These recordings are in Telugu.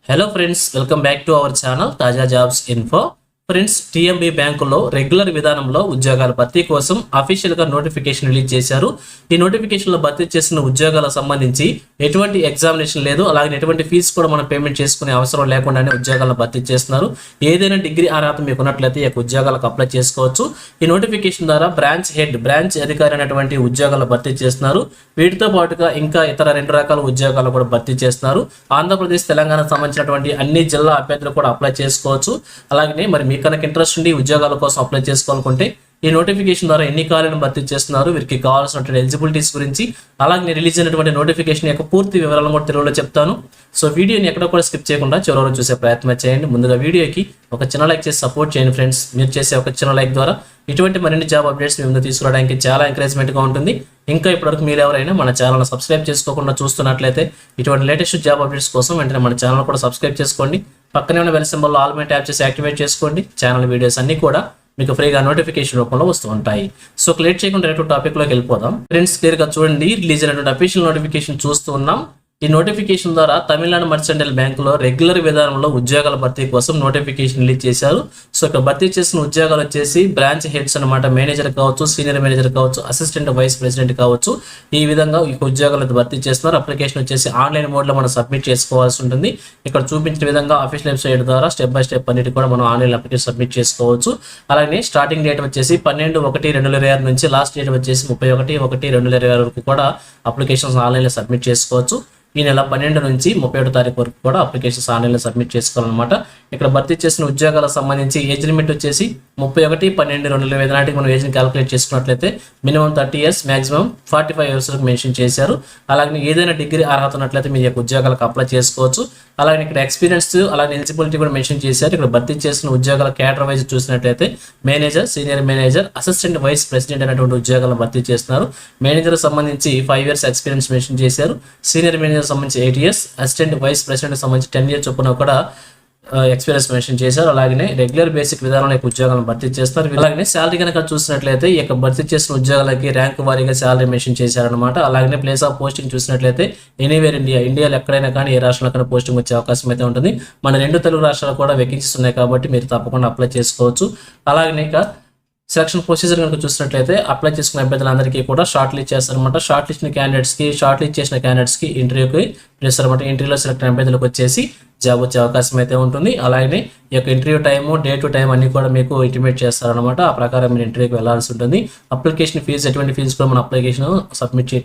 Hello friends, welcome back to our channel తాజా జాబ్స్ ఇన్ఫో. ఫ్రెండ్స్, టీఎంబీ బ్యాంకులో రెగ్యులర్ విధానంలో ఉద్యోగాల భర్తీ కోసం అఫీషియల్ గా నోటిఫికేషన్ రిలీజ్ చేశారు. ఈ నోటిఫికేషన్ లో భర్తీ చేసిన ఉద్యోగాలకు సంబంధించి ఎటువంటి ఎగ్జామినేషన్ లేదు, అలాగే ఎటువంటి ఫీజు కూడా మనం పేమెంట్ చేసుకునే అవసరం లేకుండానే ఉద్యోగాలను భర్తీ చేస్తున్నారు. ఏదైనా డిగ్రీ అర్హత మీకు ఉన్నట్లయితే ఈ ఉద్యోగాలకు అప్లై చేసుకోవచ్చు. ఈ నోటిఫికేషన్ ద్వారా బ్రాంచ్ అధికారి అనేటువంటి ఉద్యోగాలు భర్తీ చేస్తున్నారు. వీటితో పాటుగా ఇంకా ఇతర 2 రకాల ఉద్యోగాలు కూడా భర్తీ చేస్తున్నారు. ఆంధ్రప్రదేశ్, తెలంగాణకు సంబంధించినటువంటి అన్ని జిల్లా అభ్యర్థులు కూడా అప్లై చేసుకోవచ్చు. అలాగే మరి మీకు కనుక ఇంట్రెస్ట్ ఉండి ఉద్యోగాల కోసం అప్లై చేసుకోవాలనుకుంటే ఈ నోటిఫికేషన్ ద్వారా ఎన్ని ఖాళీలను భర్తీ చేస్తున్నారు, వీరికి కావాల్సినటువంటి ఎలిజిబిలిటీస్ గురించి, అలాగే రిలీజ్ అయినటువంటి నోటిఫికేషన్ యొక్క పూర్తి వివరాలను కూడా తెలుగులో చెప్తాను. సో వీడియోని ఎక్కడ కూడా స్కిప్ చేయకుండా చివరి చూసే ప్రయత్నం చేయండి. ముందుగా వీడియోకి ఒక చిన్న లైక్ చేసి సపోర్ట్ చేయండి ఫ్రెండ్స్. మీరు చేసే ఒక చిన్న లైక్ ద్వారా ఇటువంటి మరిన్ని జాబ్ అప్డేట్స్ మీ ముందు తీసుకురావడానికి చాలా ఎంకరేజ్మెంట్గా ఉంటుంది. ఇంకా ఇప్పటివరకు మీరు ఎవరైనా మన ఛానల్ సబ్స్క్రైబ్ చేసుకోకుండా చూస్తున్నట్లయితే ఇటువంటి లేటెస్ట్ జాబ్ అప్డేట్స్ కోసం వెంటనే మన ఛానల్ కూడా సబ్స్క్రైబ్ చేసుకోండి. పక్కనే ఉన్న బెల్ సింబల్ ఆల్ మీద ట్యాప్ చేసి యాక్టివేట్ చేసుకోండి. ఛానల్ వీడియోస్ అన్ని కూడా మీకు ఫ్రీగా నోటిఫికేషన్ రూపంలో వస్తూ ఉంటాయి. సో లేట్ చేయకుండా డైరెక్ట్ టాపిక్ లోకి వెళ్ళిపోదాం. ఫ్రెండ్స్, క్లియర్ గా చూడండి, రిలీజ్ అయినటువంటి అఫీషియల్ నోటిఫికేషన్ చూస్తూ ఉన్నాం. ఈ నోటిఫికేషన్ ద్వారా తమిళనాడు మర్చెంటైల్ బ్యాంకులో రెగ్యులర్ విధానంలో ఉద్యోగాల భర్తీ కోసం నోటిఫికేషన్ రిలీజ్ చేశారు. సో ఇక్కడ భర్తీ చేసిన ఉద్యోగాలు వచ్చేసి బ్రాంచ్ హెడ్స్ అనమాట. మేనేజర్ కావచ్చు, సీనియర్ మేనేజర్ కావచ్చు, అసిస్టెంట్ వైస్ ప్రెసిడెంట్ కావచ్చు. ఈ విధంగా ఈ ఉద్యోగాలు భర్తీ చేస్తున్నారు. అప్లికేషన్ వచ్చేసి ఆన్లైన్ మోడ్ లో మనం సబ్మిట్ చేసుకోవాల్సి ఉంటుంది. ఇక్కడ చూపించిన విధంగా అఫీషియల్ వెబ్సైట్ ద్వారా స్టెప్ బై స్టెప్ అన్నిటి కూడా మనం ఆన్లైన్ అప్లికేషన్ సబ్మిట్ చేసుకోవచ్చు. అలాగే స్టార్టింగ్ డేట్ వచ్చేసి 12/1/2026 నుంచి లాస్ట్ డేట్ వచ్చేసి 31/1/2026 వరకు కూడా అప్లికేషన్స్ ఆన్లైన్ లో సబ్మిట్ చేసుకోవచ్చు. ఈ నెల 12 నుంచి 31 తారీఖు వరకు కూడా అప్లికేషన్స్ ఆన్లైన్లో సబ్మిట్ చేసుకోవాలన్నమాట. ఇక్కడ భర్తీ చేసిన ఉద్యోగాలకు సంబంధించి ఏజ్ లిమిట్ వచ్చేసి 31/12/2025 నాటికి మనం ఏజ్ని క్యాలిక్యులేట్ చేసుకున్నట్లయితే మినిమం 30 ఇయర్స్, మాక్సిమం 45 ఇయర్స్ వరకు మెన్షన్ చేశారు. అలాగే ఏదైనా డిగ్రీ అర్హత ఉన్నట్లయితే మీ యొక్క ఉద్యోగాలకు అప్లై చేసుకోవచ్చు. అలాగే ఇక్కడ ఎక్స్పీరియన్స్, అలాగే ఎలిజిబిలిటీ కూడా మెన్షన్ చేశారు. ఇక్కడ భర్తీ చేసిన ఉద్యోగాల క్యాడర్ వైజ్ చూసినట్లయితే manager, senior manager, assistant vice president అనేటువంటి ఉద్యోగాలను భర్తీ చేస్తున్నారు. మేనేజర్ సంబంధించి 5 ఇయర్స్ ఎక్స్పీరియన్స్ మెన్షన్ చేశారు. సీనియర్ మేనేజర్ సంబంధించి 8 ఇయర్స్, అసిస్టెంట్ వైస్ ప్రెసిడెంట్ సంబంధించి 10 ఇయర్స్ చొప్పున కూడా ఎక్స్పీరియన్స్ మెన్షన్ చేశారు. అలాగే రెగ్యులర్ బేసిక్ విధానంలో ఉద్యోగాలను భర్తీ చేస్తారు. అలాగే శాలరీ కనుక చూసినట్లయితే ఈ యొక్క భర్తీ చేసిన ఉద్యోగాలకి ర్యాంక్ వారీగా శాలరీ మెన్షన్ చేశారనమాట. అలాగే ప్లేస్ ఆఫ్ పోస్టింగ్ చూసినట్లయితే ఎనీవేర్ ఇండియాలో ఎక్కడైనా కానీ ఏ రాష్ట్రంలో పోస్టింగ్ వచ్చే అవకాశం అయితే ఉంటుంది. మన 2 తెలుగు రాష్ట్రాలు కూడా వేకెన్సీస్ ఉన్నాయి కాబట్టి మీరు తప్పకుండా అప్లై చేసుకోవచ్చు. అలాగే ఇక సెలక్షన్ ప్రొసీజర్ కనుక చూసినట్లయితే అప్లై చేసుకున్న అభ్యర్థులందరికీ కూడా షార్ట్ లిస్ట్ చేస్తారనమాట. షార్ట్ లిస్ట్ చేసిన క్యాండిడేట్స్కి ఇంటర్వ్యూకి పిలుస్తారనమాట. ఇంటర్వ్యూలో సెలెక్ట్ అయిన అభ్యర్థులకు వచ్చేసి జాబ్ వచ్చే అవకాశం అయితే ఉంటుంది. అలాగే ఈ యొక్క interview time, day to time అన్ని కూడా మీకు ఇంటిమేట్ చేస్తారనమాట. ఆ ప్రకారం మీరు ఇంటర్వ్యూకి వెళ్ళాల్సి ఉంటుంది. అప్లికేషన్ ఫీజు, ఎటువంటి ఫీజు కూడా మన అప్లికేషన్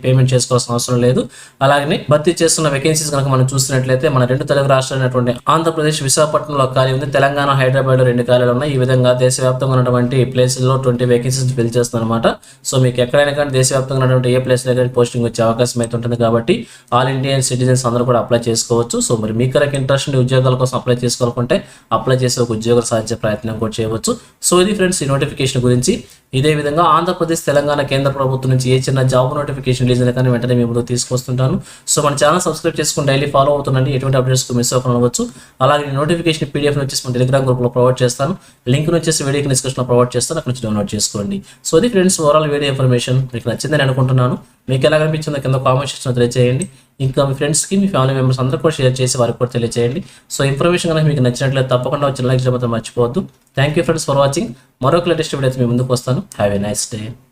పేమెంట్ చేసుకోవాల్సిన అవసరం లేదు. అలాగే భర్తీ చేస్తున్న వేకెన్సీస్ కనుక మనం చూసినట్లయితే మన 2 తెలుగు రాష్ట్రాలైనటువంటి ఆంధ్రప్రదేశ్, విశాఖపట్నంలో ఖాళీ ఉంది. తెలంగాణ, హైదరాబాద్ 2 ఖాళీలు ఉన్నాయి. ఈ విధంగా దేశవ్యాప్తంగా ఉన్నటువంటి ప్లేసుల్లో 20 వేకెన్సీస్ ఫిల్ చేస్తుంది అనమాట. సో మీకు ఎక్కడైనా కానీ దేశవ్యాప్తంగా ఉన్నటువంటి ఏ ప్లేస్ దగ్గర పోస్టింగ్ వచ్చే అవకాశం అయితే ఉంటుంది. కాబట్టి ఆల్ ఇండియన్ సిటిజన్స్ అందరూ కూడా అప్లై చేసుకోవచ్చు. సో మరి మీకు కనుక ఇంట్రెస్ట్ ఉద్యోగాల కోసం అప్లై చేసుకోవాలనుకుంటే అప్లై చేసి ఒక ఉద్యోగాలు సాధించే ప్రయత్నం కూడా చేయవచ్చు. సో ఇది ఫ్రెండ్స్ ఈ నోటిఫికేషన్ గురించి. ఇదే విధంగా ఆంధ్రప్రదేశ్, తెలంగాణ కేంద్ర ప్రభుత్వం నుంచి ఏ చిన్న జాబ్ నోటిఫికేషన్ రిలీజ్ అయినా కానీ వెంటనే మీ ముందు తీసుకొస్తుంటాను. సో మన ఛానల్ సబ్స్క్రైబ్ చేసుకుని డైలీ ఫాలో అవుతుండండి. ఎటువంటి అప్డేట్స్ మిస్ అవ్వవచ్చు. అలాగే నోటిఫికేషన్ పీడిఎఫ్ వచ్చేసి మన టెలిగ్రామ్ గ్రూప్లో ప్రొవైడ్ చేస్తాను. లింక్ వచ్చేసి వీడియోకి డిస్క్రిప్షన్లో ప్రొవైడ్ చేస్తాను. అక్కడ నుంచి డౌన్లోడ్ చేసుకోండి. సో ఇది ఫ్రెండ్స్ ఓవరాల్ వీడియో ఇన్ఫర్మేషన్ మీకు నచ్చిందని అనుకుంటున్నాను. మీకు ఎలా అనిపించిందో కింద కామెంట్ సెక్షన్లో తెలియజేయండి. ఇంకా మీ ఫ్రెండ్స్కి, మీ ఫ్యామిలీ మెంబర్స్ అందరూ కూడా షేర్ చేసి వారికి కూడా తెలియజేయండి. సో ఇన్ఫర్మేషన్ కనుక మీకు నచ్చినట్లయితే తప్పకుండా వచ్చి లైక్ చేయడం మర్చిపోవద్దు. Thank you friends for watching. మరొక లేటెస్ట్ వీడియో మీ ముందుకు వస్తాను. Have a nice day.